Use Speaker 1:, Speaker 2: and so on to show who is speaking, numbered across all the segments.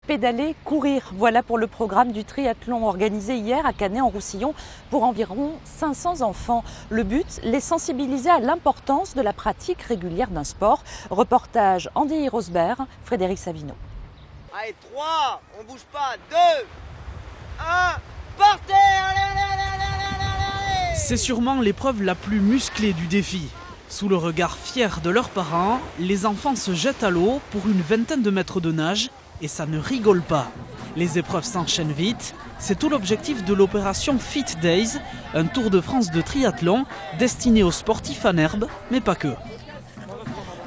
Speaker 1: Pédaler, courir, voilà pour le programme du triathlon organisé hier à Canet-en-Roussillon pour environ 500 enfants. Le but, les sensibiliser à l'importance de la pratique régulière d'un sport. Reportage Andy Rosberg, Frédéric Savino.
Speaker 2: Allez, 3, on bouge pas, 2, 1, partez, allez.
Speaker 3: C'est sûrement l'épreuve la plus musclée du défi. Sous le regard fier de leurs parents, les enfants se jettent à l'eau pour une vingtaine de mètres de nage et ça ne rigole pas. Les épreuves s'enchaînent vite. C'est tout l'objectif de l'opération Fit Days, un tour de France de triathlon destiné aux sportifs en herbe, mais pas que.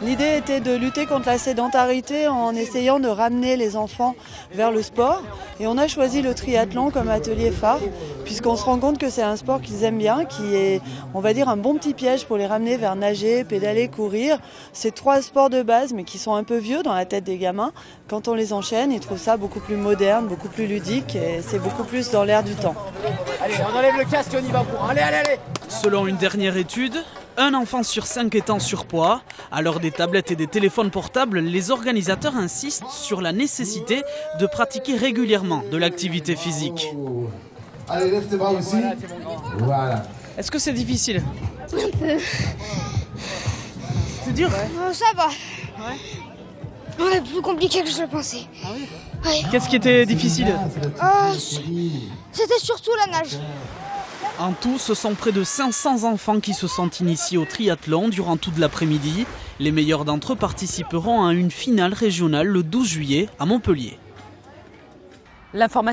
Speaker 4: L'idée était de lutter contre la sédentarité en essayant de ramener les enfants vers le sport. Et on a choisi le triathlon comme atelier phare, puisqu'on se rend compte que c'est un sport qu'ils aiment bien, qui est, on va dire, un bon petit piège pour les ramener vers nager, pédaler, courir. C'est 3 sports de base, mais qui sont un peu vieux dans la tête des gamins. Quand on les enchaîne, ils trouvent ça beaucoup plus moderne, beaucoup plus ludique, et c'est beaucoup plus dans l'air du temps.
Speaker 2: Allez, on enlève le casque et on y va pour. Allez.
Speaker 3: Selon une dernière étude, un enfant sur 5 est en surpoids. À l'heure des tablettes et des téléphones portables, les organisateurs insistent sur la nécessité de pratiquer régulièrement de l'activité physique.
Speaker 5: Allez, lève tes bras aussi. Voilà.
Speaker 3: Est-ce que c'est difficile?
Speaker 6: Un peu.
Speaker 3: C'est dur?
Speaker 6: Ça va. Ouais, plus compliqué que je le pensais.
Speaker 3: Ah oui?
Speaker 6: Ouais.
Speaker 3: Qu'est-ce qui était difficile?
Speaker 6: C'était surtout la nage.
Speaker 3: En tout, ce sont près de 500 enfants qui se sont initiés au triathlon durant toute l'après-midi. Les meilleurs d'entre eux participeront à une finale régionale le 12 juillet à Montpellier.
Speaker 1: L'information